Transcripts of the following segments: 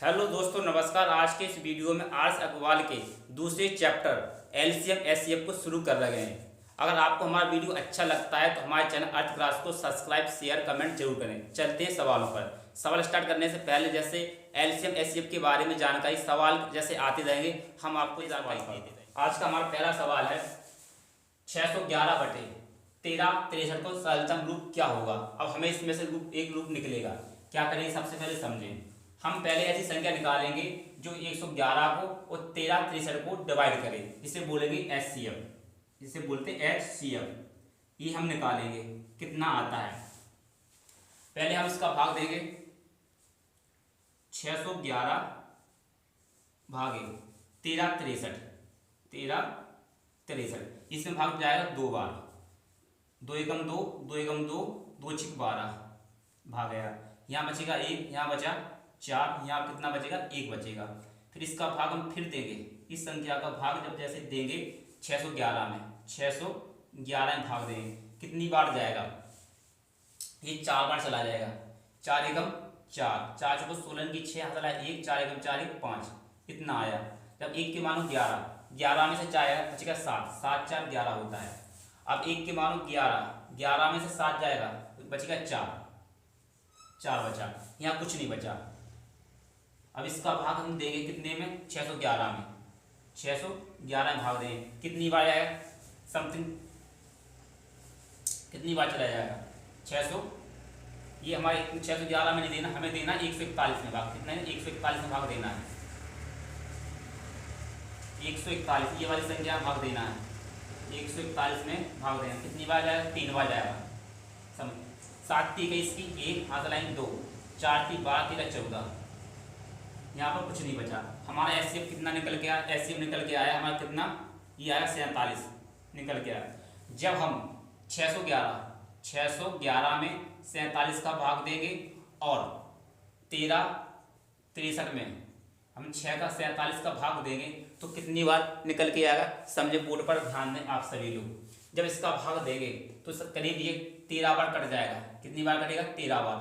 Hello दोस्तों, नमस्कार। आज के इस वीडियो में आर्ट्स अग्रवाल के दूसरे चैप्टर एलसीएम एचसीएफ को शुरू कर रहे हैं। अगर आपको हमारा वीडियो अच्छा लगता है तो हमारे चैनल अर्थ क्लास को सब्सक्राइब, शेयर, कमेंट जरूर करें। चलते हैं सवालों पर। सवाल स्टार्ट करने से पहले जैसे एलसीएम एचसीएफ के बारे में जानकारी सवाल जैसे आते रहेंगे, हम आपको जानकारी देते रहेंगे। आज का हमारा पहला सवाल है 611/1363 को सरलतम रूप क्या होगा। अब हमें इसमें से एक रूप निकलेगा। क्या करेंगे, सबसे पहले समझें। हम पहले ऐसी संख्या निकालेंगे जो 111 को और 1363 को डिवाइड करे, इसे बोलेंगे एचसीएफ। इसे बोलते हैं एचसीएफ। ये हम निकालेंगे कितना आता है। पहले हम इसका भाग देंगे 611 भागे 1363। इसमें भाग जाएगा 2 बार। 2 एकम 2, 2 एकम 2, 2 छिक 12 भाग गया। यहाँ बचेगा 1, यहाँ बचा 4, यहाँ कितना बचेगा 1 बचेगा। फिर इसका भाग हम फिर देंगे। इस संख्या का भाग जब जैसे देंगे 611 में 611 में भाग देंगे, कितनी बार जाएगा, ये 4 बार चला जाएगा। 4 एकम 4, 4 चौको 16 की 6 हाथ चला 1, 4 एकम 4 1 5, इतना आया। जब 1 के मानो 11, 11 में से 4 आएगा बचेगा 7, 7 4 11 होता है। अब 1 के मानो 11, 11 में से 7 जाएगा बचेगा 4, 4 बचा, यहाँ कुछ नहीं बचा। अब इसका भाग हम देंगे कितने में, 611 में। 611 में भाग देंगे, कितनी बार आएगा, समथिंग कितनी बार चला जाएगा 600। ये हमारे 611 में नहीं देना, हमें देना 141 में भाग। कितना है, 141 में भाग देना है। 141 ये वाली संख्या में भाग देना है। 141 में भाग देना, कितनी बार जाएगा, 3 बार जाएगा। समझ, 7 3 21 की 1 हाथ लाइन 2, 4 3 12 13 14, यहाँ पर कुछ नहीं बचा। हमारा एचसीएफ कितना निकल के आया, एचसीएफ निकल के आया हमारा कितना, ये आया 47 निकल के आया। जब हम 611 में 47 का भाग देंगे और 1363 में हम 6 का 47 का भाग देंगे तो कितनी बार निकल के आएगा, समझे। बोर्ड पर ध्यान दें आप सभी लोग। जब इसका भाग देंगे तो करीब ये 13 बार कट जाएगा। कितनी बार कटेगा, 13 बार।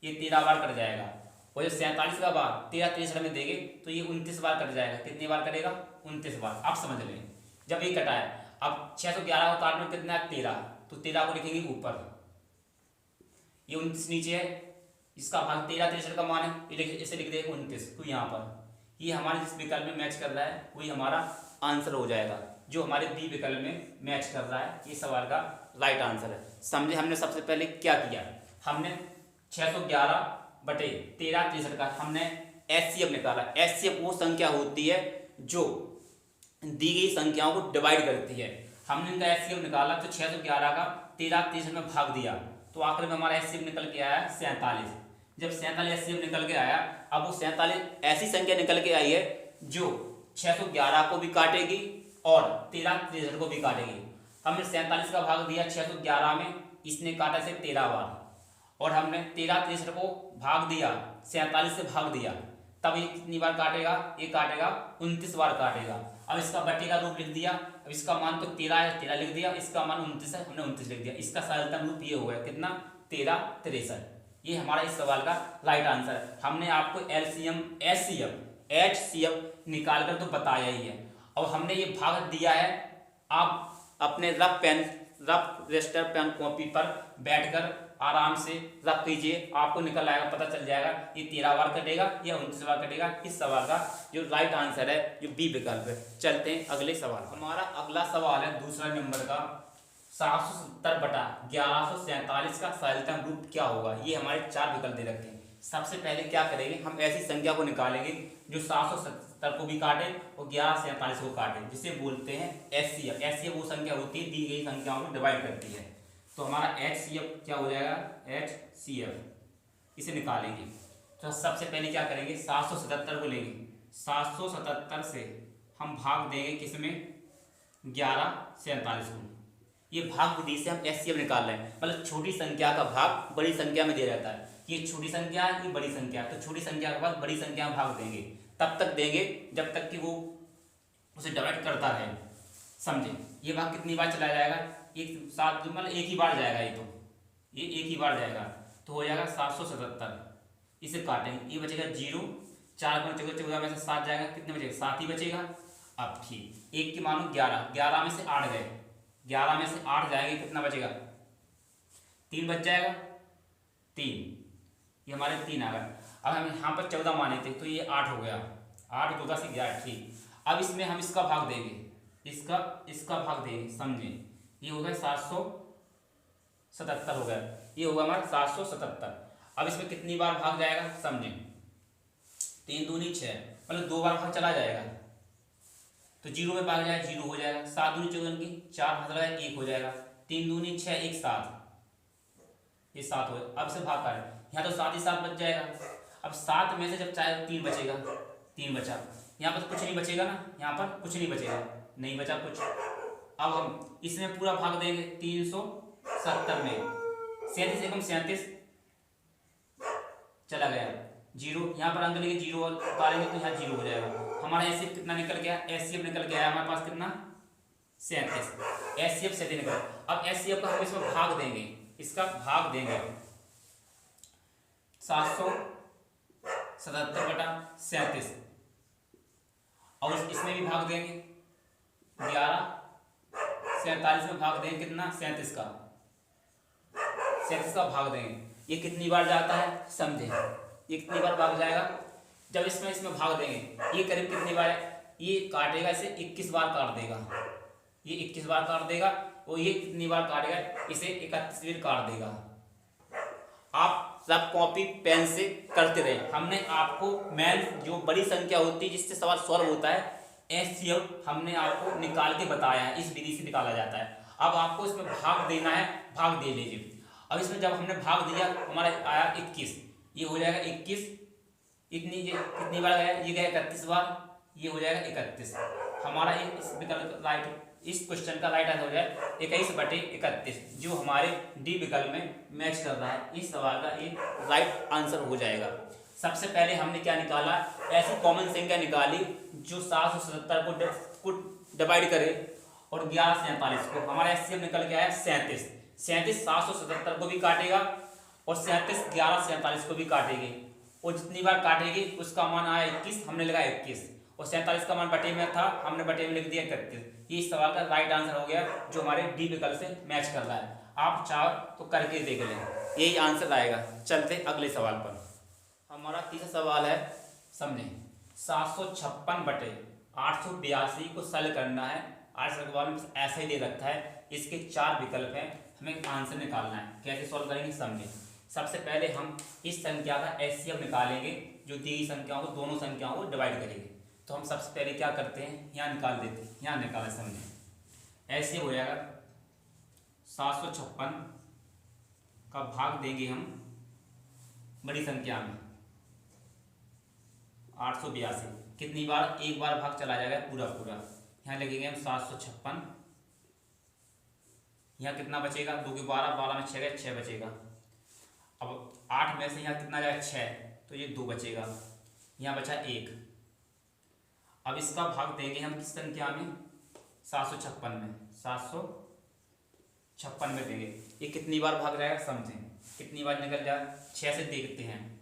ये 13 बार कट जाएगा। और जब 47 का बार 1363 में देंगे तो ये 29 बार कट जाएगा। कितनी बार कटेगा, 29 बार। आप समझ लें, जब ये कटा है। अब 611 को काटने में कितना है, 13, तो 13 को लिखेंगे ऊपर, ये 29 नीचे है। इसका भाग 1363 का मान है, इसे लिख देंगे 29। तो यहाँ पर ये हमारे जिस विकल्प में मैच कर रहा है वही हमारा आंसर हो जाएगा, जो हमारे बी विकल्प में मैच कर रहा है। ये सवाल का राइट आंसर है। समझे, हमने सबसे पहले क्या किया, हमने 611/1363 का हमने एचसीएफ निकाला। एचसीएफ वो संख्या होती है जो दी गई संख्याओं को डिवाइड करती है। हमने इनका एचसीएफ निकाला तो 611 का 1363 में भाग दिया तो आखिर में हमारा एचसीएफ निकल के आया 47। जब 47 एचसीएफ निकल के आया, अब वो 47 ऐसी संख्या निकल के आई है जो 611 को भी काटेगी और 1363 को भी काटेगी। हमने 47 का भाग दिया 611 में, इसने काटा से 13 बार, और हमने 1363 को भाग दिया 47 से भाग दिया, तब ये कितनी बार काटेगा, ये काटेगा 29 बार काटेगा। अब इसका बटे का रूप लिख दिया। अब इसका मान तो 13 है, 13 लिख दिया। इसका मान 29 है, हमने 29 लिख दिया। इसका सरलतम रूप ये हो गया कितना, 1363। ये हमारा इस सवाल का राइट आंसर है। हमने आपको एलसीएम एचसीएफ निकाल कर तो बताया ही है। और हमने ये भाग दिया है, आप अपने रफ रजिस्टर पेन कॉपी पर बैठकर आराम से रख कीजिए, आपको निकल आएगा, पता चल जाएगा ये 13 बार कटेगा या 29 बार कटेगा। इस सवाल का जो राइट आंसर है जो बी विकल्प है। चलते हैं अगले सवाल। हमारा अगला सवाल है दूसरा नंबर का 770/1147 का सरलतम रूप क्या होगा। ये हमारे 4 विकल्प दे रखे हैं। सबसे पहले क्या करेंगे, हम ऐसी संख्या को निकालेंगे जो 770 को भी काटे और 1147 को काटे, जिसे बोलते हैं एचसीएफ। एचसीएफ वो संख्या होती है दी गई संख्याओं को डिवाइड करती है। तो हमारा एचसीएफ क्या हो जाएगा, एचसीएफ, इसे निकालेंगे। तो सबसे पहले क्या करेंगे, 777 को लेंगे। 777 से हम भाग देंगे किसमें, 1147 को। ये भाग विधि से हम एचसीएफ निकाल रहे हैं, मतलब छोटी संख्या का भाग बड़ी संख्या में दिया जाता है। ये छोटी संख्या है, ये बड़ी संख्या है, तो छोटी संख्या के बाद बड़ी संख्या में भाग देंगे। तब तक देंगे जब तक कि वो उसे डिवाइड करता रहे। समझे, ये भाग कितनी बार चला जाएगा, एक साथ मतलब एक ही बार जाएगा। ये एक ही बार जाएगा तो हो जाएगा 777। इसे काटेंगे, ये बचेगा 0, 4 गुना 14, 14 में से 7 जाएगा, कितने बचेगा? 7 ही बचेगा। अब ठीक, 1 की मानो 11, 11 में से 8 गए, 11 में से 8 जाएंगे, कितना बचेगा? 3 बच जाएगा, 3, ये हमारे 3 आ गए। अब हम यहाँ पर 14 माने थे तो ये 8 हो गया, 8 14 से 11, ठीक। अब इसमें हम इसका भाग देंगे, इसका भाग देंगे, समझे? ये हो गया 777 हो गया, ये होगा हमारा 777। अब इसमें कितनी बार भाग जाएगा, समझे? 3 दूनी 6, मतलब 2 बार भाग चला जाएगा तो 0 में भाग जाएगा, 0 हो जाएगा। 7 दूनी 14 की 4 हाथ लगाए 1 हो जाएगा। 3 दूनी 6, 1 7, ये 7 हो गया। अब से भाग कर यहाँ तो 7 ही 7 बच जाएगा। अब 7 में से जब चाहे 3 बचेगा, 3 बचा, यहाँ पर तो कुछ नहीं बचेगा ना, यहाँ पर कुछ नहीं बचेगा, नहीं बचा कुछ। अब हम इसमें पूरा भाग देंगे 370 में, 37 एकम 37 चला गया, 0 यहाँ पर अंक लेके 0 उतारेंगे तो यहाँ 0 हो जाएगा। हमारा एचसीएफ कितना निकल गया? एचसीएफ निकल गया हमारे पास कितना? 37, एचसीएफ 37 निकल। अब एचसीएफ का हम इसमें भाग देंगे, इसका भाग देंगे 777/37 और इसमें भी भाग देंगे 11, 47 में भाग देंगे कितना? 37 का, 37 का भाग देंगे। ये कितनी बार जाता है, समझे? ये कितनी बार भाग जाएगा? जब इसमें भाग देंगे, ये करीब कितनी बार है? ये काटेगा इसे 21 बार काट देगा, ये 21 बार काट देगा और ये कितनी बार काटेगा? इसे 31 बार काट देगा। आप सब कॉपी पेन से करते रहे। हमने आपको मेन जो बड़ी संख्या होती है जिससे सवाल सॉल्व होता है, एचसीएफ हमने आपको निकाल के बताया है, इस विधि से निकाला जाता है। अब आपको इसमें भाग देना है, भाग दे लीजिए। अब इसमें जब हमने भाग दिया हमारा आया 21, ये हो जाएगा 21, कितनी बार गया? ये गया 31 बार, ये हो जाएगा 31। हमारा इस विकल्प राइट, इस क्वेश्चन का राइट आंसर हो जाए 21/31, जो हमारे डी विकल्प में मैच कर रहा है। इस सवाल का ये राइट आंसर हो जाएगा। सबसे पहले हमने क्या निकाला? ऐसी कॉमन संख्या निकाली जो 777 को डिवाइड करे और 11 से 47 को। हमारा एचसीएफ निकल के आया 37, 37 777 को भी काटेगा और 37 11 से 47 को भी काटेगी, और जितनी बार काटेगी उसका मान आया 21, हमने लगाया 21, और 47 का मान बटे में था, हमने बटे में लिख दिया 31। ये इस सवाल का राइट आंसर हो गया जो हमारे डी विकल्प से मैच कर रहा है। आप चाहो तो करके देख लें, यही आंसर आएगा। चलते अगले सवाल पर। हमारा तीसरा सवाल है, समझे? 756/882 को सॉल्व करना है। आज सवाल में ऐसा ही दे रखा है, इसके 4 विकल्प हैं, हमें आंसर निकालना है। कैसे सॉल्व करेंगे, समझे? सबसे पहले हम इस संख्या का एचसीएफ निकालेंगे, जो दी गई संख्याओं को, दोनों संख्याओं को डिवाइड करेंगे। तो हम सबसे पहले क्या करते हैं, यहाँ निकाल देते हैं, यहाँ निकालें, समझे? ऐसे हो जाएगा 756 का भाग देंगे हम बड़ी संख्या में 882, कितनी बार? एक बार भाग चला जाएगा पूरा पूरा। यहाँ लिखेंगे हम 756, यहाँ कितना बचेगा? 2 के 12, 12 में 6 गए, 6 बचेगा। अब 8 में से यहाँ कितना जाएगा? 6, तो ये 2 बचेगा, यहाँ बचा 1। अब इसका भाग देंगे हम किस संख्या में? 756 में, 756 में देंगे। ये कितनी बार भाग जाएगा, समझें? कितनी बार निकल जाए? 6 से देखते हैं,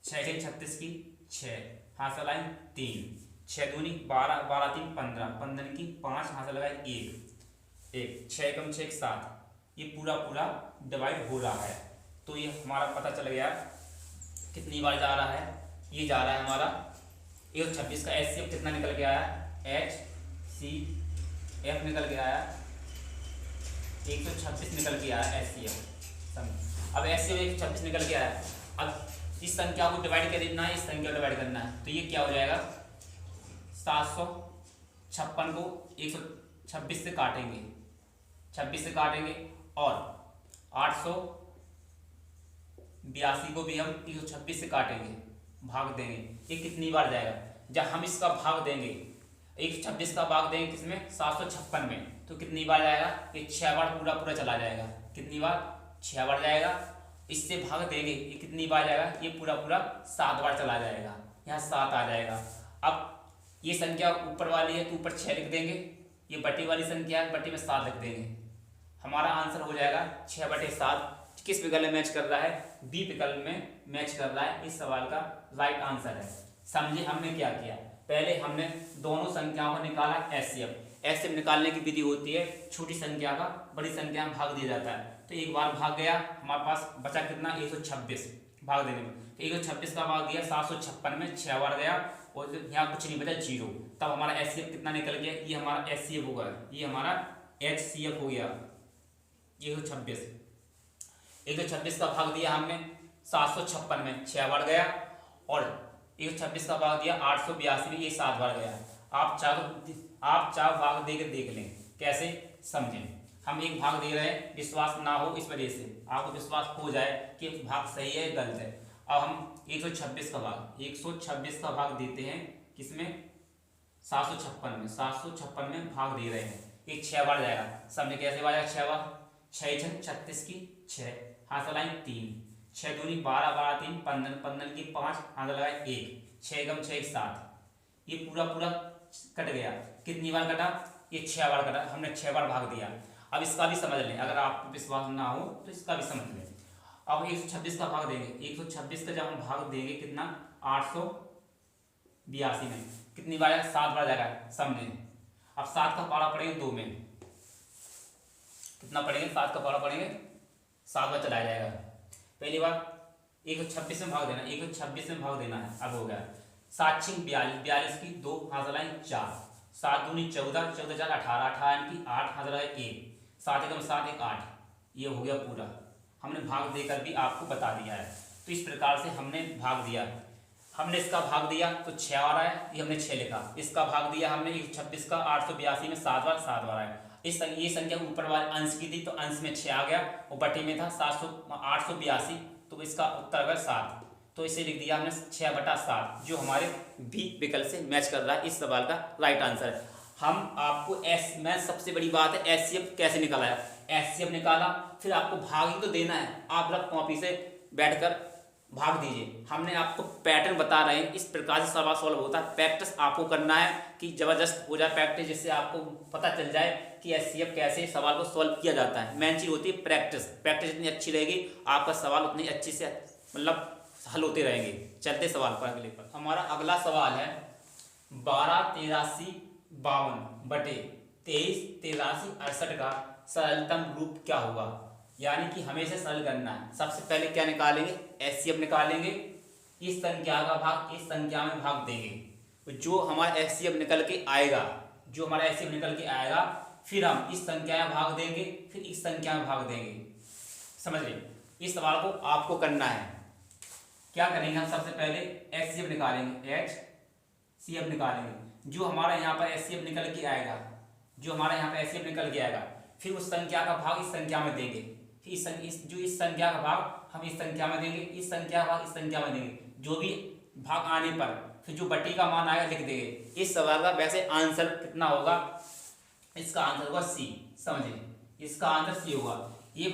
6 से 36 की 6, हाथ से लगाए 3, 6 दूनी 12, 12 3 15, 15 की 5, हाथ से लगाए 1, 6 एकम 6 7। ये पूरा पूरा डिवाइड हो रहा है, तो ये हमारा पता चल गया कितनी बार जा रहा है। ये जा रहा है हमारा 126 का एचसीएफ कितना निकल के आया? एचसीएफ निकल के आया 126 निकल के आया एचसीएफ। अब एचसीएफ 126 निकल के आया। अब इस संख्या को डिवाइड करना है, इस संख्या को डिवाइड करना है, तो ये क्या हो जाएगा? 756 को 126 से काटेंगे, 26 से काटेंगे, और 882 को भी हम 126 से काटेंगे, भाग देंगे। ये कितनी बार जाएगा? जब हम इसका भाग देंगे, 126 का भाग देंगे किसमें? 756 में, तो कितनी बार जाएगा? ये 6 बार पूरा पूरा चला जाएगा। कितनी बार? 6 बार जाएगा। इससे भाग देंगे, ये कितनी बार जाएगा? ये पूरा पूरा 7 बार चला जाएगा, यहाँ 7 आ जाएगा। अब ये संख्या ऊपर वाली है तो ऊपर 6 लिख देंगे, ये बटी वाली संख्या है, बटी में 7 लिख देंगे। हमारा आंसर हो जाएगा 6/7, किस विकल्प में मैच कर रहा है, बी विकल्प में मैच कर रहा है। इस सवाल का राइट आंसर है। समझे हमने क्या किया, पहले हमने दोनों संख्याओं को निकाला एचसीएफ। एचसीएफ निकालने की विधि होती है छोटी संख्या का बड़ी संख्या में भाग दिया जाता है। तो एक बार भाग गया, हमारे पास बचा कितना 126 भाग देने में। तो 126 का भाग दिया 756 में 6 बार गया और यहाँ कुछ नहीं बचा 0। तब हमारा एचसीएफ कितना निकल गया, ये हमारा एचसीएफ होगा, ये हमारा एचसीएफ हो गया 126। 126 का भाग दिया हमने 756 में 6 बार गया और 126 का भाग दिया 882 में, ये 7 बार गया। आप चार भाग देकर देख लें कैसे, समझें। हम एक भाग दे रहे हैं, विश्वास ना हो इस वजह से, आपको विश्वास हो जाए कि भाग सही है गलत है। अब हम 126 का भाग देते हैं किसमें, 756 में। 756 में भाग दे रहे हैं, एक 6 बार जाएगा। समझे कैसे बार जाएगा, 6 बार, 6 36 की 6, हाथ लगाएं 3, 6 दूनी 12, 12 3 15, 15 की 5, हाथ लगाए 1, 6 कम 6 7। ये पूरा कट गया। कितनी बार कटा, ये 6 बार कटा, हमने 6 बार भाग दिया। अब इसका भी समझ लें, अगर आपको विश्वास ना हो तो इसका भी समझ लें। अब 126 का भाग देंगे, 126 का जब हम भाग देंगे कितना 882 में, कितनी बार आएगा, 7 बार जाएगा। समझे। अब 7 का पारा पड़ेंगे 2 में, कितना पढ़ेंगे, 7 का पारा पढ़ेंगे 7 बार चलाया जाएगा। पहली बार 126 में भाग देना, 126 में भाग देना है। अब हो गया 7 6 42, 42 की 2, हाथ लगाएं 4, 7 दूनी 14, 14 4 18, 18 की 8, हाथ लगाए 1, 7 एकम 7 1 8। ये हो गया पूरा, हमने भाग देकर भी आपको बता दिया है। तो इस प्रकार से हमने भाग दिया। हमने इसका भाग दिया तो 6 बार आया, ये हमने 6 लिखा। इसका भाग दिया हमने 126 का 882 में 7 बार आया। ये संख्या ऊपर वाले अंश की थी तो अंश में 6 आ गया और बटे में था 882, तो इसका उत्तर है 7। तो इसे लिख दिया हमने 6/7, जो हमारे बी विकल्प से मैच कर रहा है। इस सवाल का राइट आंसर है। हम आपको मैं सबसे बड़ी बात है एचसीएफ कैसे निकाला है। एचसीएफ निकाला, फिर आपको भाग ही तो देना है। आप रफ कॉपी से बैठकर भाग दीजिए। हमने आपको पैटर्न बता रहे हैं, इस प्रकार से सवाल सॉल्व होता है। प्रैक्टिस आपको करना है कि जबरदस्त हो जाए प्रैक्टिस, जिससे आपको पता चल जाए कि एचसीएफ कैसे सवाल को सॉल्व किया जाता है। मेन चीज होती है प्रैक्टिस। प्रैक्टिस जितनी अच्छी रहेगी आपका सवाल उतनी अच्छी से मतलब हल होते रहेंगे। चलते सवाल पर अगले पर। हमारा अगला सवाल है 12 83 52 बटे 23 83 68 का सरलतम रूप क्या होगा। यानी कि हमें इसे सरल करना है। सबसे पहले क्या निकालेंगे, एचसीएफ निकालेंगे। इस संख्या का भाग इस संख्या में भाग देंगे, जो हमारा एचसीएफ निकल के आएगा, फिर हम इस संख्या में भाग देंगे, फिर इस संख्या में भाग देंगे। समझ रहे, इस सवाल को आपको करना है। क्या करेंगे, हम सबसे पहले एचसीएफ निकालेंगे, एचसीएफ निकालेंगे। जो हमारा यहाँ पर एचसीएफ निकल के आएगा, फिर उस संख्या का भाग इस संख्या में देंगे, फिर इस संख्या का भाग हम इस संख्या में देंगे, इस संख्या का भाग इस संख्या में देंगे। जो भी भाग आने पर फिर जो बट्टी का मान आएगा लिख देंगे। इस सवाल का वैसे आंसर कितना होगा, इसका आंसर होगा सी। समझिए, इसका आंसर सी होगा। ये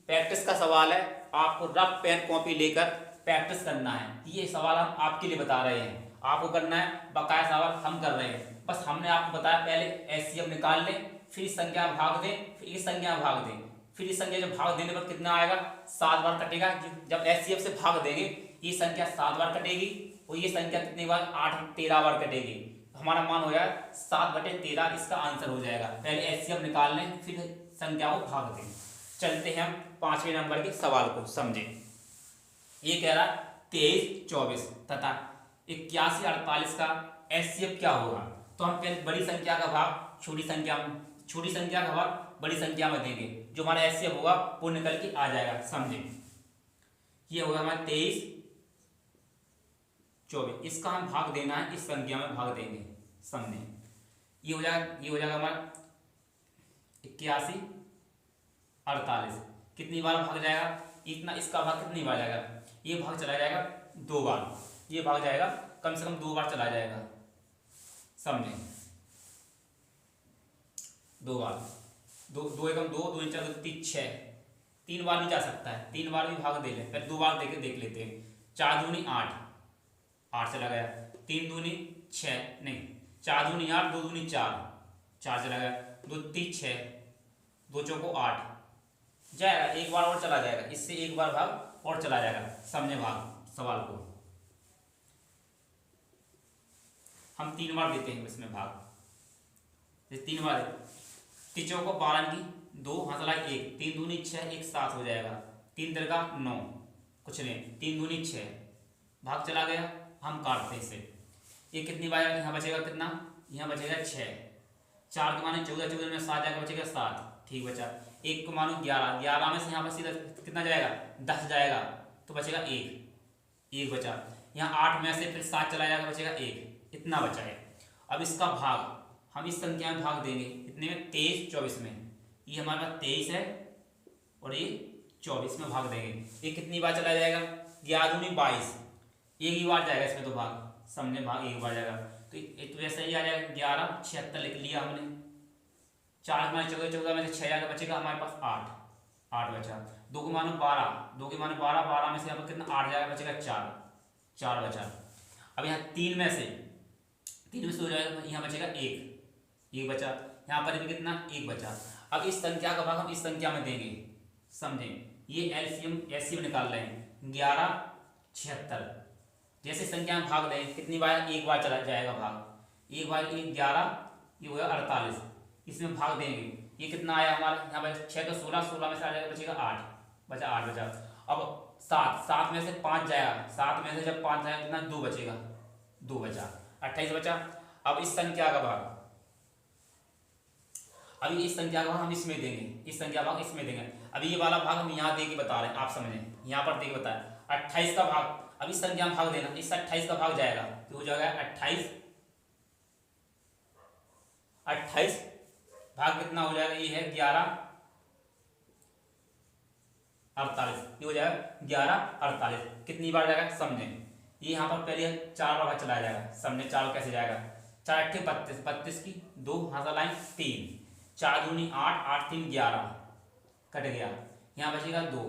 प्रैक्टिस का सवाल है, आपको रफ पेन कॉपी लेकर प्रैक्टिस करना है। ये सवाल हम आपके लिए बता रहे हैं, आपको करना है। बकाया सवाल हम कर रहे हैं, बस हमने आपको बताया पहले एचसीएफ निकाल लें, फिर इस संख्या में भाग दें, फिर इस संख्या में भाग दें, फिर इस संख्या जब भाग देने पर कितना आएगा 7 बार कटेगा। जब एचसीएफ से भाग देंगे ये संख्या 7 बार कटेगी और ये संख्या कितनी बार 13 बार कटेगी। हमारा मान हो जाएगा 7/13, इसका आंसर हो जाएगा। पहले एचसीएफ निकाल लें, फिर संख्या को भाग दें। चलते हैं हम 5वें नंबर के सवाल को समझें। ये कह रहा 23 24 तथा 81 48 का एचसीएफ क्या होगा। तो हम पहले बड़ी संख्या का भाग छोटी संख्या का भाग बड़ी संख्या में देंगे, जो हमारा एचसीएफ होगा वो निकल के आ जाएगा। समझे, ये होगा हमारा 23 24, इसका हम भाग देना है, इस संख्या में भाग देंगे। समझे, ये हो जाएगा हमारा 81 48। कितनी बार भाग जाएगा, इतना इसका भाग कितनी बार जाएगा, ये भाग चला जाएगा 2 बार। ये भाग जाएगा कम से कम 2 बार चला जाएगा। समझे, 2 बार, 2 एकम 2 2 4 2 3 6, 3 बार भी जा सकता है, 3 बार भी भाग दे लें। फिर 2 बार देख लेते हैं। 4 दूनी 8, 8 चला गया। 3 दूनी 6 नहीं, 4 दूनी 8, 2 दूनी 4, 4 चला गया। 2 3 6, 2 चौको 8, जाएगा, एक बार और चला जाएगा, इससे एक बार भाग और चला जाएगा। समझे भाग सवाल को हम 3 बार देते हैं इसमें भाग, जैसे 3 बार तीचों को 12 की 2 हंसला 1, 3 दूनी 6, 1 7 हो जाएगा, 3 तिरका 9, कुछ नहीं, 3 दूनी 6, भाग चला गया। हम काटते हैं इसे, ये कितनी बार यहाँ बचेगा, कितना यहाँ बचेगा 6, 4 के माने 14, 14 में 7 जाएगा, बचेगा 7, ठीक बचा। 1 को मानो 11, 11 में से यहाँ पर सीधा कितना जाएगा 10 जाएगा, तो बचेगा 1 बचा। यहाँ 8 में से फिर 7 चला जाएगा, बचेगा 1, इतना बचा है। अब इसका भाग हम इस संख्या में भाग देंगे, इतने में 23 24 में, ये हमारे पास 23 है और ये 24 में भाग देंगे। ये कितनी बार चला जाएगा, 11 दूनी 22, एक ही बार जाएगा इसमें तो भाग, समझे भाग एक बार जाएगा, तो ऐसा ही आ जाएगा 11 76 लिख लिया हमने। 4 में 14, 14 में से 6 जाएगा, बचेगा हमारे पास 8 बचा। 2 को मानो 12, 2 के मानो 12, 12 में से यहाँ पर कितना 8 जाएगा, बचेगा 4 बचा। अब यहाँ 3 में से हो जाएगा, यहाँ बचेगा 1 बचा, यहाँ पर भी कितना 1 बचा। अब इस संख्या का भाग हम इस संख्या में देंगे, समझे, ये एलसीएम निकाल रहे हैं 11 76, जैसे संख्या में भाग दें कितनी बार, एक बार चला जाएगा भाग, एक बार 11, ये हुआ 48, इसमें भाग देंगे, ये कितना आया हमारा, यहाँ पर 6 तो 16, 16 में से आ जाएगा, बचेगा 8 बचा। अब 7 में से 5 जाएगा, 7 में से जब 5 जाएगा कितना 2 बचेगा, 2 बचा, 28 बचा। अब इस संख्या का भाग, अभी इस संख्या का भाग हम इसमें देंगे, इस संख्या भाग इसमें देंगे। अभी ये वाला भाग हम यहाँ दे के बता रहे हैं, आप समझें, यहाँ पर दे के बताएं 28 का भाग, अब इस संख्या में भाग देना, इस 28 का भाग जाएगा, तो हो जाएगा 28 भाग कितना हो जाएगा, ये है 11 48, ये हो जाएगा 11 48, कितनी बार जाएगा, समझे, ये यहाँ पर पहले 4 बार चलाया जाएगा, समझे, 4 कैसे जाएगा, 4 8 32, 32 की 2 हाथ लाइन 3, 4 दूनी 8, 8 3 11, कट गया, यहाँ बचेगा 2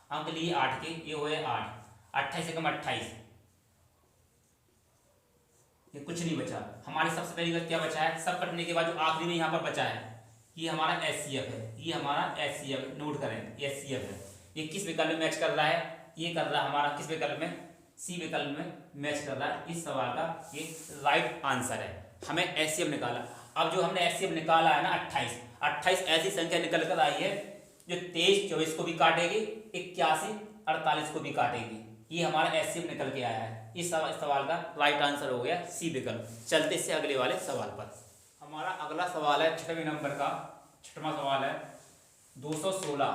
अंक लिए 8 के, ये हुए 8, 28 से कम 28, ये कुछ नहीं बचा। हमारी सबसे पहली गलती क्या बचा है, सब कटने के बाद जो आखिरी में यहाँ पर बचा है, ये हमारा एचसीएफ है, ये हमारा एचसीएफ, नोट करें एचसीएफ है। ये किस विकल्प में मैच कर रहा है, ये कर रहा है हमारा किस विकल्प में, सी विकल्प में मैच कर रहा है। इस सवाल का ये राइट आंसर है, हमें एचसीएफ निकाला। अब जो हमने एचसीएफ निकाला है ना 28 ऐसी संख्या निकल कर आई है जो 23 24 को भी काटेगी, 81 48 को भी काटेगी, ये हमारा एचसीएफ निकल के आया है। इस सवाल का राइट आंसर हो गया सी विकल्प। चलते इससे अगले वाले सवाल पर। हमारा अगला सवाल है 6वें नंबर का, 6वां सवाल है 216,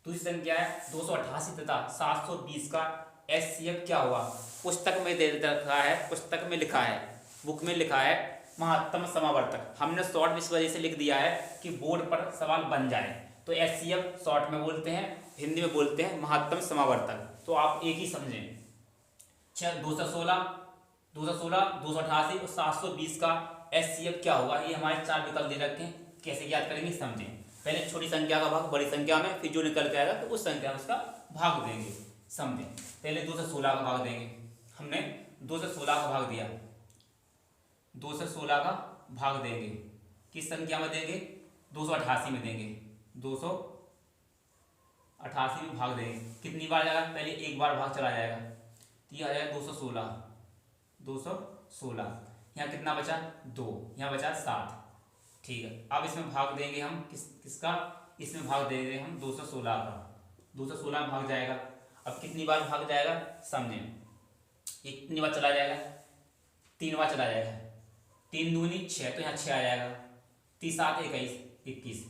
दूसरी संख्या है 288 तथा 720 का एचसीएफ क्या हुआ। पुस्तक में दे रखा है, पुस्तक में लिखा है, बुक में लिखा है महत्तम समावर्तक। हमने शॉर्ट में इस वजह से लिख दिया है कि बोर्ड पर सवाल बन जाए, तो एचसीएफ शॉर्ट में बोलते हैं, हिंदी में बोलते हैं महत्तम समावर्तक, तो आप एक ही समझें। 216 288 और 720 का एचसीएफ क्या होगा, ये हमारे 4 विकल्प दे रखे हैं, कैसे याद करेंगे समझें। पहले छोटी संख्या का भाग बड़ी संख्या में, फिर जो निकल के आएगा तो उस संख्या में उसका भाग देंगे, समझें। पहले 216 का भाग देंगे, हमने 216 का भाग दिया, 216 का भाग देंगे, किस संख्या में देंगे, 288 में देंगे, 288 में भाग देंगे, कितनी बार जाएगा, पहले एक बार भाग चला जाएगा, तो ये आ जाएगा 216, यहाँ कितना बचा 2, यहाँ बचा 7, ठीक है। अब इसमें भाग देंगे हम किसका, इसमें भाग देंगे हम 216 का, 216 में भाग जाएगा। अब कितनी बार भाग जाएगा समझे, ये कितनी बार चला जाएगा, 3 बार चला जाएगा, 3 दूनी 6, तो यहाँ 6 आ जाएगा, 3 7 21,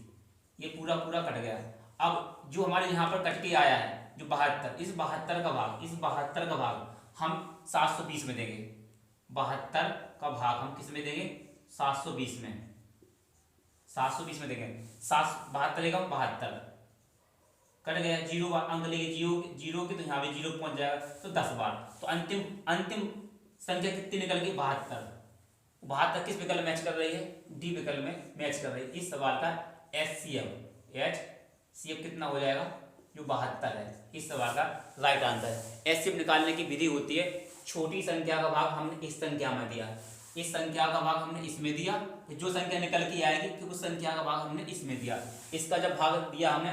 ये पूरा कट गया। अब जो हमारे यहाँ पर कट के आया है जो 72, इस 72 का भाग हम 720 में देंगे, 72 का भाग हम किस में देंगे, 720 में, 720 में देंगे। 72 का 72 कट गया, 0 बार अंक लेंगे, जीरो के तो यहाँ भी 0 पहुंच जाएगा, तो 10 बार। तो अंतिम संख्या कितनी निकल गई, 72 किस विकल्प मैच कर रही है, डी विकल्प में मैच कर रही है। इस सवाल का एचसीएफ कितना हो जाएगा, जो 72 है, इस सवाल का राइट आंसर है। एचसीएफ निकालने की विधि होती है, छोटी संख्या का भाग हमने इस संख्या में दिया, इस संख्या का भाग हमने इसमें दिया, जो संख्या निकल के आएगी कि उस संख्या का भाग हमने इसमें दिया, इसका जब भाग दिया हमने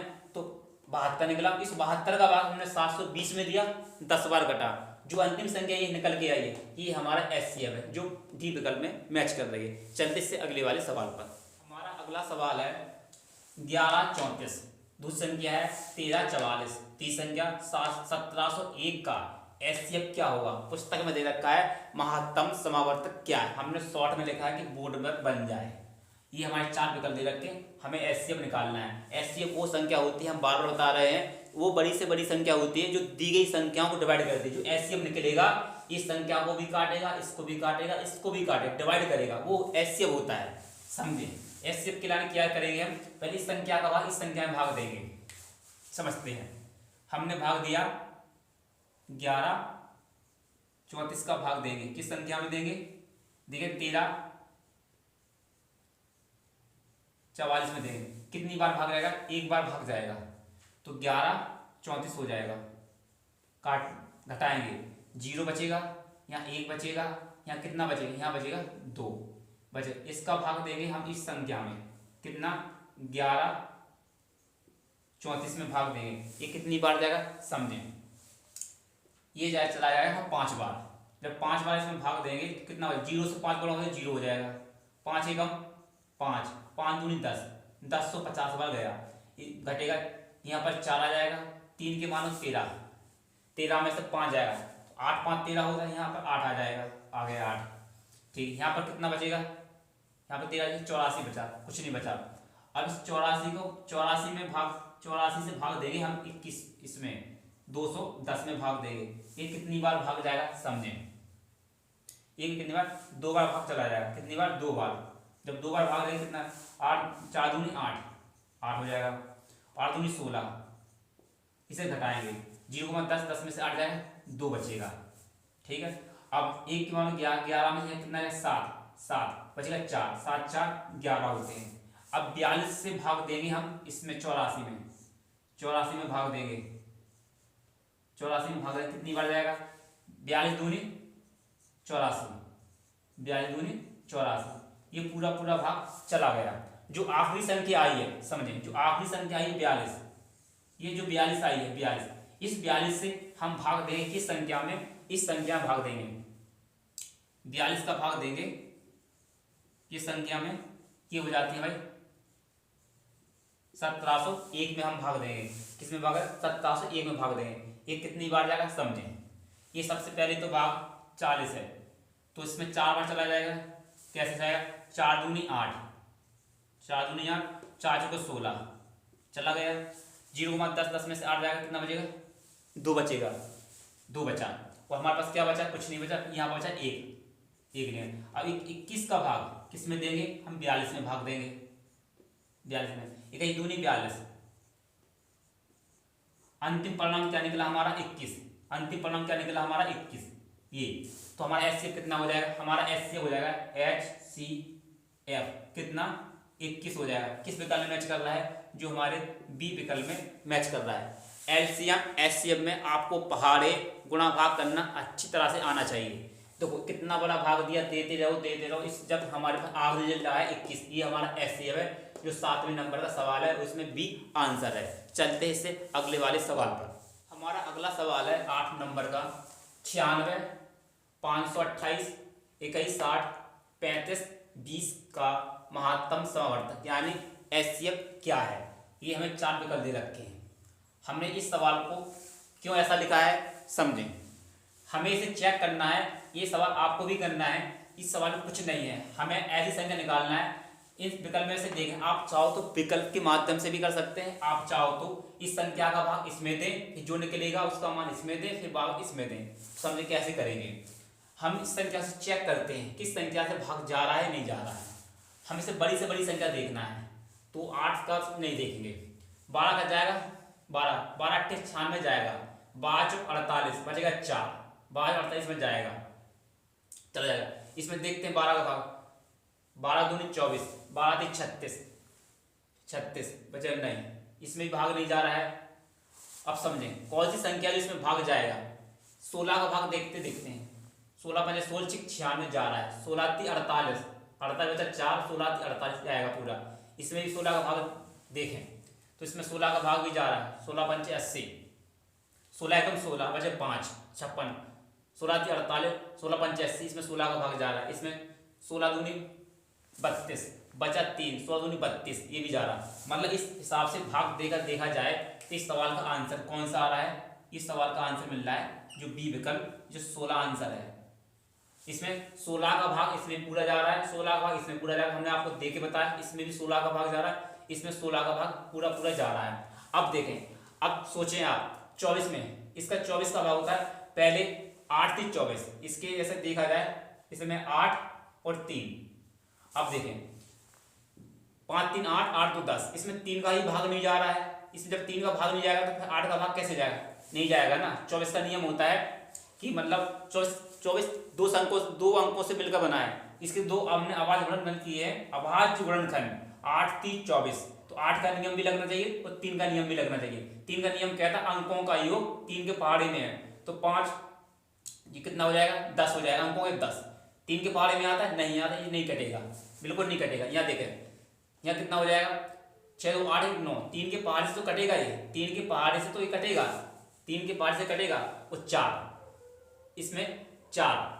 72 निकला। इस 72 का भाग हमने 720 में दिया, 10 बार कटा, जो अंतिम संख्या ये निकल के आई है ये हमारा एचसीएफ है जो डी विकल्प में मैच कर रही है। चलते इससे अगले वाले सवाल पर। हमारा अगला सवाल है 1134, दूसरी संख्या है 1344, तीसरी संख्या 1701 का एचसीएफ क्या होगा। पुस्तक में दे रखा है महत्तम समावर्तक क्या है, हमने शॉर्ट में लिखा है कि बोर्ड में बन जाए। ये हमारे 4 विकल्प दे रखे, हमें एचसीएफ निकालना है। एचसीएफ वो संख्या होती है, हम बार बार बता रहे हैं, वो बड़ी से बड़ी संख्या होती है जो दी गई संख्याओं को डिवाइड करती है। जो एचसीएफ निकलेगा इस संख्या को भी काटेगा, इसको भी काटेगा, इसको भी काटेगा, डिवाइड करेगा, वो एचसीएफ होता है। समझे, एचसीएफ के लिए क्या करेंगे हम, पहले इस संख्या का भाग इस संख्या में भाग देंगे। समझते हैं, हमने भाग दिया 1134 का भाग देंगे, किस संख्या में देंगे, देखिए 1344 में देंगे। कितनी बार भाग जाएगा, एक बार भाग जाएगा, तो 1134 हो जाएगा। काट घटाएंगे, 0 बचेगा, यहाँ 1 बचेगा, यहाँ कितना बचेगा, यहाँ बचेगा 2 बचे। इसका भाग देंगे हम इस संख्या में, कितना 1134 में भाग देंगे। ये कितनी बार जाएगा समझें, ये जाए चला जाएगा 5 बार। जब 5 बार इसमें भाग देंगे तो कितना, 0 से 5 बार हो जाए 0 हो जाएगा, 5 एकम 5, 5 दूनी 10, 10 तो 50 बार गया, घटेगा, यहाँ पर 4 आ जाएगा, 3 के मानो 13, 13 में से 5 जाएगा, 8 5 13 होगा, यहाँ पर 8 आ जाएगा, आ गया 8। ठीक, यहाँ पर कितना बचेगा, यहाँ पर 13 84 बचा, कुछ नहीं बचा। अब इस 84 को 84 में भाग, 84 से भाग देंगे हम 21, इसमें 210 में भाग देंगे। ये कितनी बार भाग जाएगा समझें, ये कितनी बार, 2 बार भाग चला जाएगा, कितनी बार, 2 बार। जब 2 बार भाग देंगे कितना, 8, 4 दूनी 8, 8 हो जाएगा, 8 दूनी 16, इसे घटाएंगे, 0 को 10, 10 में से 8 जाएगा, 2 बचेगा। ठीक है, अब 1 के मान 11 में से कितना है, 7 बचेगा 4, 7 4 11 होते हैं। अब 42 से भाग देंगे हम इसमें 84 में, 84 में भाग देंगे, 84 में भाग देंगे, कितनी बार जाएगा, 42 दूनी 84, 42 दूनी 84, ये पूरा पूरा भाग चला गया। जो आखिरी संख्या आई है समझें, जो आखिरी संख्या आई है 42, ये जो 42 आई है 42, इस 42 से हम भाग देंगे किस संख्या में, इस संख्या में भाग देंगे, 42 का भाग देंगे किस संख्या में, ये हो जाती है भाई 1701 में हम भाग देंगे। किसमें भाग, 1701 में भाग देंगे। ये कितनी बार जाएगा समझें, ये सबसे पहले तो भाग 40 है, तो इसमें 4 बार चला जाएगा, कैसे जाएगा, 4 दूनी 8, 4 दूनी 8, 4 चौके 16 चला गया, 0 को 10, 10 में से 8 जाएगा, कितना बचेगा, 2 बचेगा, 2 बचा। और हमारे पास क्या बचा, कुछ नहीं बचा, यहाँ बचा 1 नहीं। अब 21 का भाग किस में देंगे हम, 42 में भाग देंगे, 42 में, 1 दूनी 42, अंतिम परिणाम क्या निकला हमारा 21, अंतिम परिणाम क्या निकला हमारा 21। ये तो हमारा एचसीएफ कितना हो जाएगा, हमारा एचसीएफ हो जाएगा HCF कितना 21 हो जाएगा। किस विकल्प में मैच कर रहा है, जो हमारे बी विकल्प में मैच कर रहा है। एलसीएम एचसीएफ में आपको पहाड़े गुणा भाग करना अच्छी तरह से आना चाहिए। देखो कितना बड़ा भाग दिया, देते रहो इस, जब हमारे पास आखिरी रिजल्ट आया 21, ये हमारा एचसीएफ है, जो 7वें नंबर का सवाल है, उसमें बी आंसर है। चलते हैं इससे अगले वाले सवाल पर। हमारा अगला सवाल है 8 नंबर का, 96 528 21 60 35 20 का महत्तम समावर्तक यानी एचसीएफ क्या है। ये हमें 4 विकल्प दे रखे हैं। हमने इस सवाल को क्यों ऐसा लिखा है समझें, हमें इसे चेक करना है, ये सवाल आपको भी करना है। इस सवाल में कुछ नहीं है, हमें ऐसी संख्या निकालना है। इस विकल्प में से देखें, आप चाहो तो विकल्प के माध्यम से भी कर सकते हैं, आप चाहो तो इस संख्या का भाग इसमें दें, फिर जो निकलेगा उसका मान इसमें दें, फिर भाग इसमें दें। समझे कैसे करेंगे, हम इस संख्या से चेक करते हैं किस संख्या से भाग जा रहा है नहीं जा रहा है। हमें से बड़ी देखना है, तो 8 का नहीं देखेंगे, 12 का जाएगा, 12 12 8 96 जाएगा, 12 चौक 48 बचेगा 4, 12 48 में जाएगा, चला जाएगा। इसमें देखते हैं 12 का भाग, 12 दूनी 24, 12 × 36 बचेगा नहीं, इसमें भी भाग नहीं जा रहा है। अब समझें कौन सी संख्या जो इसमें भाग जाएगा। 16 का भाग देखते हैं, 16 5 16 96 जा रहा है, 16 × 48 48 बचा 4, 16 × 48 जाएगा पूरा। इसमें भी 16 का भाग देखें तो इसमें 16 का भाग भी जा रहा है, 16 पंचे 80, 16 एकम 16 बचे 5 56, 16 × 48, 16 पंचे 80, इसमें 16 का भाग जा रहा है, इसमें 16 दूनी 32 बचा 3, 16 दूनी 32, ये भी जा रहा। मतलब इस हिसाब से भाग देकर देखा जाए तो इस सवाल का आंसर कौन सा आ रहा है, इस सवाल का आंसर मिल रहा है जो बी विकल्प, जो 16 आंसर है। इसमें 16 का भाग इसमें पूरा जा रहा है, 16 का भाग इसमें पूरा जा रहा है, हमने आपको दे के बताया। इसमें भी 16 का भाग जा रहा है, इसमें 16 का भाग पूरा पूरा जा रहा है। अब देखें, अब सोचें आप 24 में, इसका 24 का भाग होता है, पहले 8 3 24, इसके जैसे देखा जाए इसमें 8 और 3। अब देखें 5 3 8 8 2 10, इसमें 3 का ही भाग नहीं जा रहा है। इसमें जब 3 का भाग नहीं जाएगा तो फिर 8 का भाग कैसे जाएगा, नहीं जाएगा ना। 24 का नियम होता है कि मतलब 24 दो अंकों से मिलकर बना है। इसके दो हमने आवाज गुणनखंड किए हैं, आवाज गुणनखंड 8 3 24, तो 8 का नियम भी लगना चाहिए और 3 का नियम भी लगना चाहिए। 3 का नियम कहता है अंकों का योग 3 के पहाड़े में है, तो 5 ये कितना हो जाएगा, 10 हो जाएगा, अंकों के 10। 3 के पहाड़े में आता है, नहीं आता, ये नहीं कटेगा, बिल्कुल नहीं कटेगा। यहाँ देखें, यहाँ कितना हो जाएगा, 6 2 8 1 9, 3 के पहाड़े से तो कटेगा, ये 3 के पहाड़े से तो ये कटेगा, 3 के पहाड़े से कटेगा, और 4 इसमें 4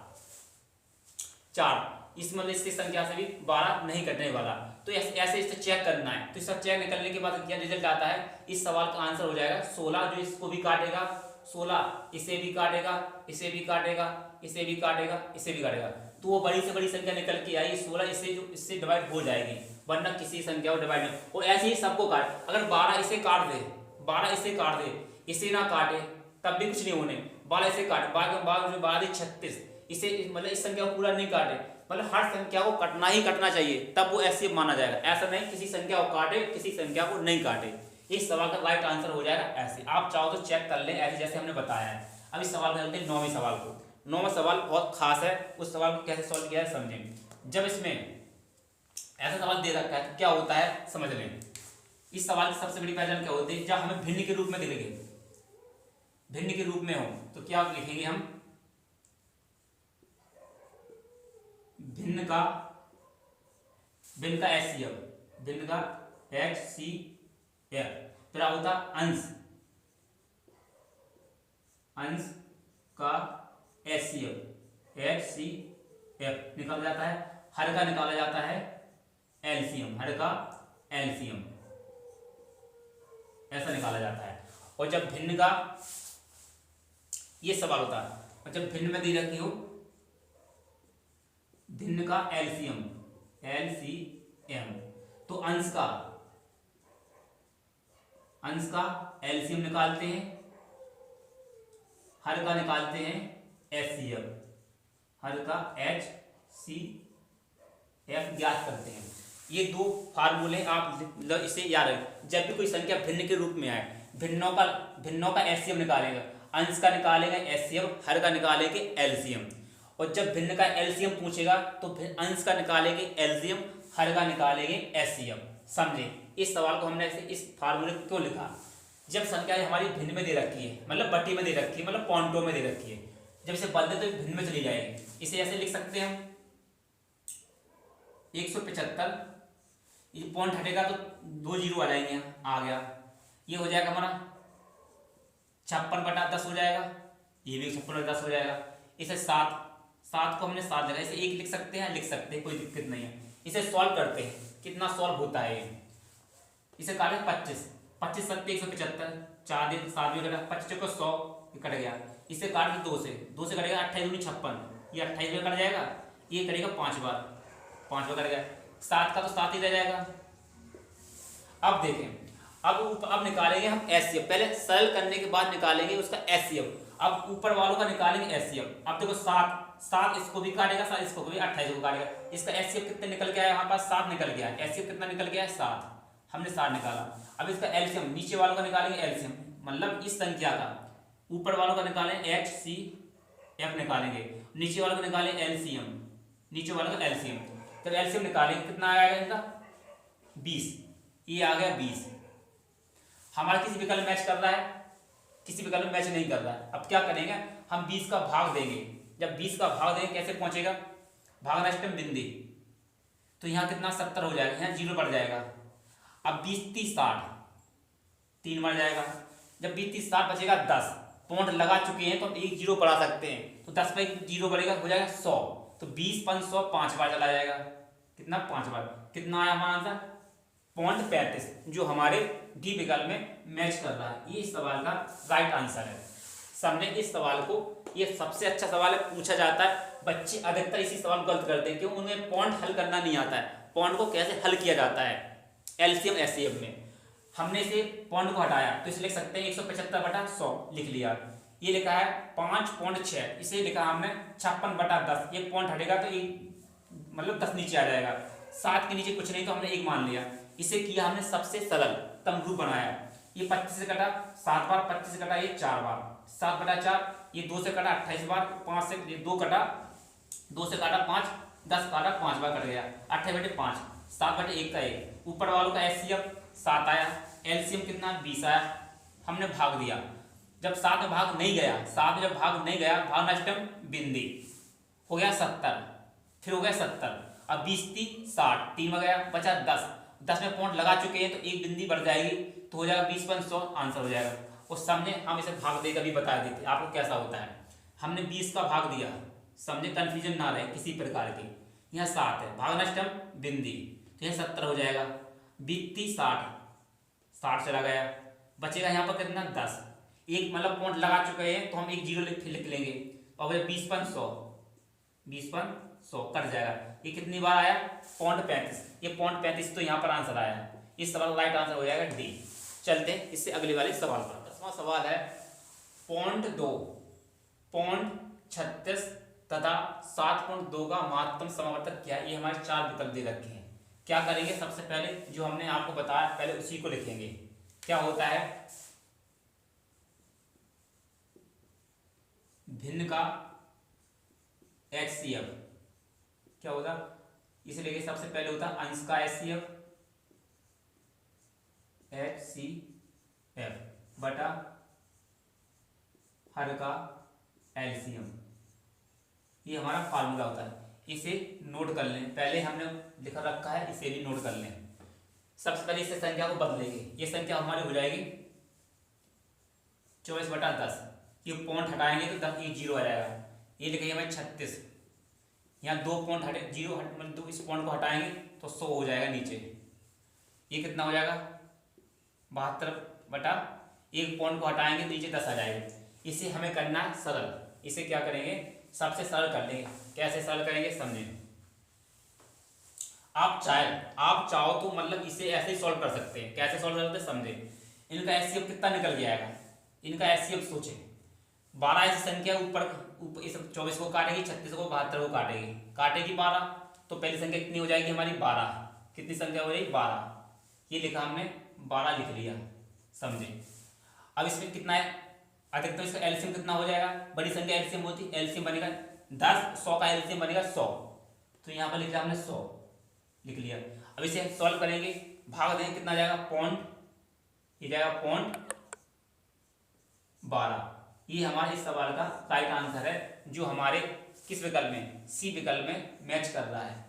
इस मतलब इसकी संख्या से भी 12 नहीं कटने वाला। तो ऐसे इसे चेक करना है। तो इसका चेक निकलने के बाद क्या रिजल्ट आता है, इस सवाल का आंसर हो जाएगा 16, जो इसको भी काटेगा, 16 इसे भी काटेगा, इसे भी काटेगा, इसे भी काटेगा, इसे भी काटेगा, तो वो बड़ी से बड़ी संख्या निकल के आई 16, इसे जो इससे डिवाइड हो जाएगी, वरना किसी संख्या को डिवाइड नहीं। और ऐसे ही सबको काट, अगर 12 इसे काट दे, 12 इसे काट दे, इसे ना काटे तब भी कुछ नहीं होने, 12 इसे काटे, 12 36, इसे मतलब इस संख्या को पूरा नहीं काटे, मतलब हर संख्या को कटना ही कटना चाहिए, तब वो ऐसे माना जाएगा। ऐसा नहीं किसी संख्या को काटे, किसी संख्या को नहीं काटे। इस सवाल का राइट आंसर हो जाएगा ऐसे। आप चाहो तो चेक कर लें ऐसे जैसे हमने बताया है। अब इस सवाल में चलते हैं 9वें सवाल को। 9वां सवाल बहुत खास है, उस सवाल को कैसे सॉल्व किया है समझें। जब इसमें ऐसा सवाल दे रखा है तो क्या होता है समझ लें। इस सवाल की सबसे बड़ी पहचान क्या होती है, जब हमें भिन्न के रूप में दिखेंगे, भिन्न के रूप में हो तो क्या लिखेंगे हम, भिन्न का HCF, भिन्न का HCF, फिर होता अंश का HCF निकाला जाता है, हर का निकाला जाता है LCM, हर का LCM ऐसा निकाला जाता है। और जब भिन्न का ये सवाल होता है, और जब भिन्न में दी रखी हो भिन्न का LCM तो अंश LCM निकालते हैं, हर का निकालते हैं HCF, हर का HCF ज्ञात करते हैं। ये दो फार्मूले आप मतलब इसे याद रखें। जब भी कोई संख्या भिन्न के रूप में आए, भिन्नों का HCF निकालेंगे, अंश का निकालेंगे HCF, हर का निकालेंगे LCM। और जब भिन्न का LCM पूछेगा तो अंश का निकालेंगे LCM, हर का निकालेंगे HCF। समझे, इस सवाल को हमने ऐसे इस फार्मूले को क्यों लिखा। जब संख्या हमारी भिन्न में दे रखी है, मतलब बट्टी में दे रखी है, मतलब पॉइंटों में दे रखी है, जब इसे बदले तो भिन्न में चली जाएगी। इसे ऐसे लिख सकते हैं हम 175, ये पॉइंट हटेगा तो 2 जीरो आ जाएंगे, आ गया, ये हो जाएगा हमारा 56/10 हो जाएगा, ये भी 56/10 हो जाएगा। इसे 7 को हमने 7 लिखा, इसे 1 लिख सकते हैं, कोई दिक्कत नहीं है। इसे सॉल्व करते हैं, कितना सॉल्व होता है ये। इसे काटे 25 7 175, 4 दिन 7 भी कटा, 25 को 100 कट गया। इसे काट दे 2 से कटेगा 28 दूनी 56, ये 28 में कट जाएगा, ये कटेगा 5 बार कट गया। 7 का तो 7 ही रह जाएगा। अब देखें, अब निकालेंगे हम HCF, पहले सरल करने के बाद निकालेंगे उसका HCF। अब ऊपर वालों का निकालेंगे HCF। अब देखो 7 इसको भी काटेगा, 7 इसको भी, 28 को काटेगा। इसका HCF कितने निकल गया है, हमारे पास 7 निकल गया है। HCF कितना निकल गया है 7, हमने 7 निकाला। अब इसका LCM, नीचे वालों का निकालेंगे LCM, मतलब इस संख्या का ऊपर वालों का निकालेंगे HCF निकालेंगे, नीचे वालों का निकालेंगे LCM, नीचे वालों का LCM। तो LCM निकालेंगे, कितना आएगा इनका 20, ये आ गया 20। हमारा किसी विकल्प मैच कर रहा है, किसी विकल्प मैच नहीं कर रहा है। अब क्या करेंगे, हम 20 का भाग देंगे। जब 20 का भाग देंगे कैसे पहुंचेगा, भागना स्टेम बिंदी, तो यहाँ कितना 70 हो जाएगा, यहाँ 0 पड़ जाएगा। अब 20 30 60, 3 बढ़ जाएगा। जब 20 30 60 बचेगा 10, पॉइंट लगा चुके हैं तो हम एक जीरो बढ़ा सकते हैं, तो 10 पे एक जीरो बढ़ेगा, हो जाएगा 100। तो 20 5 100 5 बार चला जाएगा, कितना 5 बार। कितना आया हमारा आंसर? 0.35, जो हमारे डी विकल्प में मैच कर रहा है। ये इस सवाल का राइट आंसर है। सबने इस सवाल को, ये सबसे अच्छा सवाल है, पूछा जाता है। बच्चे अधिकतर इसी सवाल को गलत करते हैं, क्यों? उन्हें पॉइंट हल करना नहीं आता है। पॉइंट को कैसे हल किया जाता है एलसीएम एचसीएफ में। हमने इसे पॉइंट को हटाया तो इसे लिख सकते हैं 175/100 लिख लिया। ये लिखा है 5.6, इसे लिखा हमने 56/10। ये पॉइंट हटेगा तो ये मतलब 10 नीचे आ जाएगा। 7 के नीचे कुछ नहीं तो हमने 1 मान लिया। इसे किया हमने सबसे सरलतम रूप बनाया। ये 25 से कटा 7 बार, 25 से कटा ये 4 बार, 7/4। ये 2 से कटा 28 बार, 5 से ये 2 कटा, 2 से काटा 5, 10 काटा 5 बार कट गया, 28/5, 7/1 का 1। ऊपर वालों का एचसीएफ 7 आया, एलसीएम कितना 20 आया। हमने भाग दिया, जब 7 में भाग नहीं गया, 7 में जब भाग नहीं गया, भाग नष्टम बिंदी, हो गया 70, फिर हो गया 70। अब 20 30 60, 3 में गया, बचा 10। 10 में पॉइंट लगा चुके हैं तो एक बिंदी बढ़ जाएगी, तो हो जाएगा 20/100 आंसर हो जाएगा। और समझे हम इसे भाग देकर भी बता देते आपको कैसा होता है। हमने 20 का भाग दिया, समझे, कंफ्यूजन ना रहे किसी प्रकार की। यहाँ 7 है, भाग नष्टम बिंदी, तो यह 70 हो जाएगा। 20 30 60, 60 चला गया, बचेगा यहाँ पर कितना 10। एक मतलब पॉइंट लगा चुके हैं तो हम एक जीरो लिख लेंगे, और 20/100, 20/100 कट जाएगा। ये कितनी बार आया? 0.35। ये 0.35 तो यहाँ पर आंसर आया। इस सवाल का राइट आंसर हो जाएगा डी। चलते हैं इससे अगले वाले सवाल पर। 10वां सवाल है 0.2, 0.36 तथा 7.2 का महत्तम समावर्तक क्या है? ये हमारे 4 विकल्प दे रखे हैं। क्या करेंगे? सबसे पहले जो हमने आपको बताया पहले उसी को लिखेंगे। क्या होता है? भिन्न का एचसीएफ क्या होता? इसे लेके सबसे पहले होता है अंश का एचसीएफ, बटा हर का एलसीएम। ये हमारा फार्मूला होता है। इसे नोट कर लें, पहले हमने लिखा रखा है, इसे भी नोट कर लें। सबसे पहले इस संख्या को बदलेंगे। ये संख्या हमारी हो जाएगी 24/10। ये पॉइंट हटाएंगे तो 10 ये जीरो आ जाएगा। ये लिखेंगे हमें 36, यहाँ 2 पॉइंट हटे, जीरो मतलब 2, इस पॉइंट को हटाएंगे तो 100 हो जाएगा नीचे। ये कितना हो जाएगा? 72/1 पॉइंट को हटाएंगे तो नीचे 10 आ जाएगा। इसे हमें करना है सरल। इसे क्या करेंगे? सबसे सरल कर लेंगे। कैसे सरल करेंगे समझें। आप चाहो तो मतलब इसे ऐसे ही सॉल्व कर सकते हैं। कैसे सॉल्व कर सकते हैं समझें। इनका एचसीएफ कितना निकल के आएगा? इनका एचसीएफ सोचें, 12 ऐसी संख्या ऊपर इस 24 को काटेगी, 36 को 72 को काटेगी 12, तो पहली संख्या कितनी हो जाएगी हमारी? 12। कितनी संख्या हो जाएगी? 12। ये लिखा हमने, 12 लिख लिया, समझे। अब इसमें कितना है अधिकतम? इसका एलसीएम कितना हो जाएगा? बड़ी संख्या एलसीएम होती, एलसीएम बनेगा 10, 100 का एलसीएम बनेगा 100, तो यहाँ पर लिख लिया हमने 100 लिख लिया। अब इसे सॉल्व करेंगे, भाग देंगे, कितना जाएगा? पॉइंट, ये जाएगा 0.12। ये हमारे इस सवाल का राइट आंसर है, जो हमारे किस विकल्प में? सी विकल्प में मैच कर रहा है।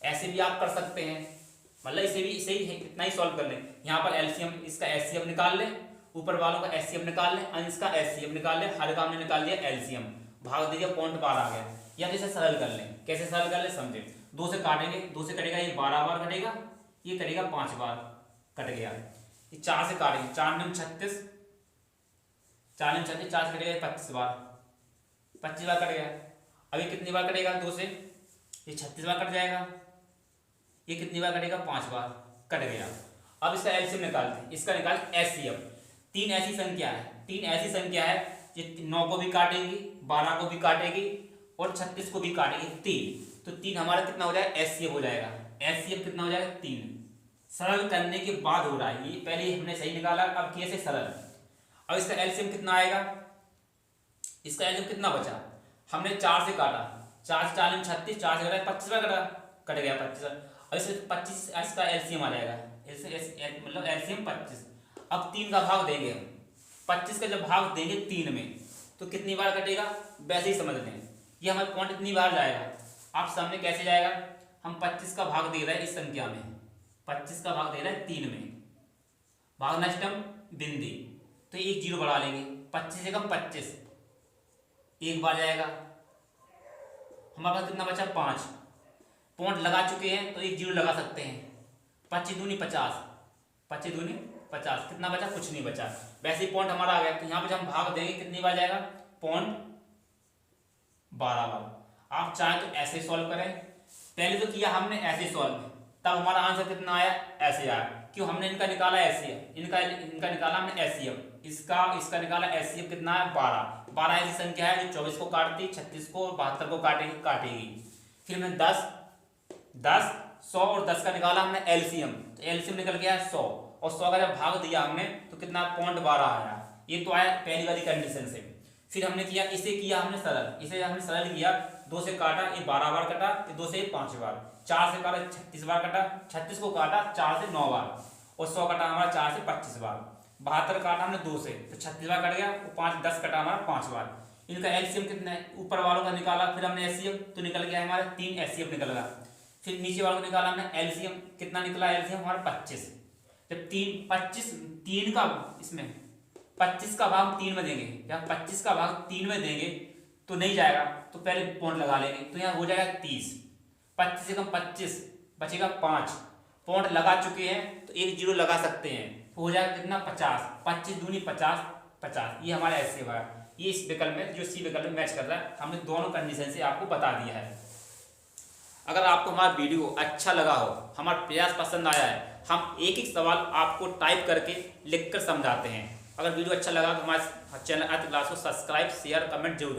ऐसे भी आप कर सकते हैं, मतलब इसे भी इसे ही इतना ही सॉल्व कर लें। यहाँ पर एलसीएम, इसका एचसीएफ निकाल लें, ऊपर वालों का एचसीएफ निकाल लें, अंश का एचसीएफ निकाल लें, हर का हमने निकाल लिया एलसीएम, भाग दीजिए 0.12 आ गया। या तो इसे सरल कर लें। कैसे सरल कर लें समझे। 2 से काटेंगे, 2 से कटेगा ये 12 बार कटेगा, ये कटेगा 5 बार, कट गया। ये 4 से काटेंगे, 4 9 36, 4 9 36, 4 से कटेगा 25 बार, 25 बार कट गया। अब ये कितनी बार कटेगा? 2 से ये 36 बार कट जाएगा। ये कितनी बार कटेगा? 5 बार, कट गया। अब इसका एलसीएम निकालते हैं। इसका निकाल एचसीएफ। 3 ऐसी संख्या है जो 9 को भी काटेगी, 12 को भी काटेगी और 36 को भी काटेगी, 3। तो 3 हमारा कितना हो जाएगा? एचसीएफ हो जाएगा। एचसीएफ कितना हो जाएगा? 3। सरल करने के बाद हो रहा है ये, पहले हमने सही निकाला, अब कैसे सरल। अब इसका एलसीएम कितना आएगा? इसका एलसीएम कितना बचा? हमने 4 से काटा, 4 से 4 36, 4 से कटा 25 बार कट गया 25। अब इसे 25 इसका एलसीएम आ जाएगा, मतलब एलसीएम 25। अब 3 का भाग देंगे, 25 का जब भाग देंगे 3 में तो कितनी बार कटेगा? वैसे ही समझ लें। ये हमारे पॉइंट इतनी बार जाएगा। आप सामने कैसे जाएगा? हम 25 का भाग दे रहे हैं इस संख्या में, 25 का भाग दे रहे हैं 3 में, भाग नष्टम बिंदी, तो एक जीरो बढ़ा लेंगे, 25 से कम 25, एक बार जाएगा, हमारे पास कितना बचा 5, पॉइंट लगा चुके हैं तो एक जीरो लगा सकते हैं, 25 दूनी 50, 25 दूनी 50, कितना बचा, कुछ नहीं बचा। वैसे ही पॉइंट हमारा आ गया, तो यहाँ पे जब हम भाग देंगे कितनी बार जाएगा, पॉइंट 12 बार। आप चाहे तो ऐसे सॉल्व करें, पहले तो किया हमने ऐसे सॉल्व, तब हमारा आंसर कितना आया, ऐसे आया, क्यों, हमने इनका निकाला एचसीएफ, इनका निकाला हमने एचसीएफ, इसका निकाला एचसीएफ कितना है 12, 12 ऐसी संख्या है जो 24 को काटती, 36 को, 72 को काटेगी। फिर हमने 10, 100 और 10 का निकाला हमने एलसीएम, तो एलसीएम निकल गया 100, और 100 का जब भाग दिया हमने तो कितना, पॉइंट 12 आया, ये तो आया पहली वाली कंडीशन से। फिर हमने किया, इसे किया हमने सरल, इसे हमने सरल किया, 2 से काटा, ये 12 बार कटा, ये 2 से 5 बार, 4 से काटा 36 बार कटा, 36 को काटा 4 से 9 बार, और 100 कटा हमारा 4 से 25 बार, 72 काटा हमने 2 से, तो 36 बार कट गया, 5 10 कटा हमारा 5 बार। इनका एलसीएम कितना है, ऊपर वालों का निकाला, फिर हमने एचसीएफ, तो निकल गया हमारा 3 एचसीएफ निकल गया। फिर नीचे वालों को निकाला हमने एलसीएम, कितना निकला एलसीएम हमारा 25, जब 3 का इसमें 25 का भाग 3 में देंगे, या 25 का भाग 3 में देंगे तो नहीं जाएगा, तो पहले पॉइंट लगा लेंगे, तो यहाँ हो जाएगा 30, 25 से कम 25, बचेगा 5, पॉइंट लगा चुके हैं तो एक जीरो लगा सकते हैं, तो हो जाएगा कितना 50, 25 दूनी 50, 50, ये हमारा ऐसे हुआ, ये इस विकल्प में, जो सी विकल्प में मैच कर रहा है, हमने दोनों कंडीशन से आपको बता दिया है। अगर आपको हमारा वीडियो अच्छा लगा हो, हमारा प्रयास पसंद आया है, हम एक एक सवाल आपको टाइप करके लिखकर समझाते हैं। अगर वीडियो अच्छा लगा तो हमारे चैनल अर्थ क्लास को सब्सक्राइब, शेयर, कमेंट जरूर करें।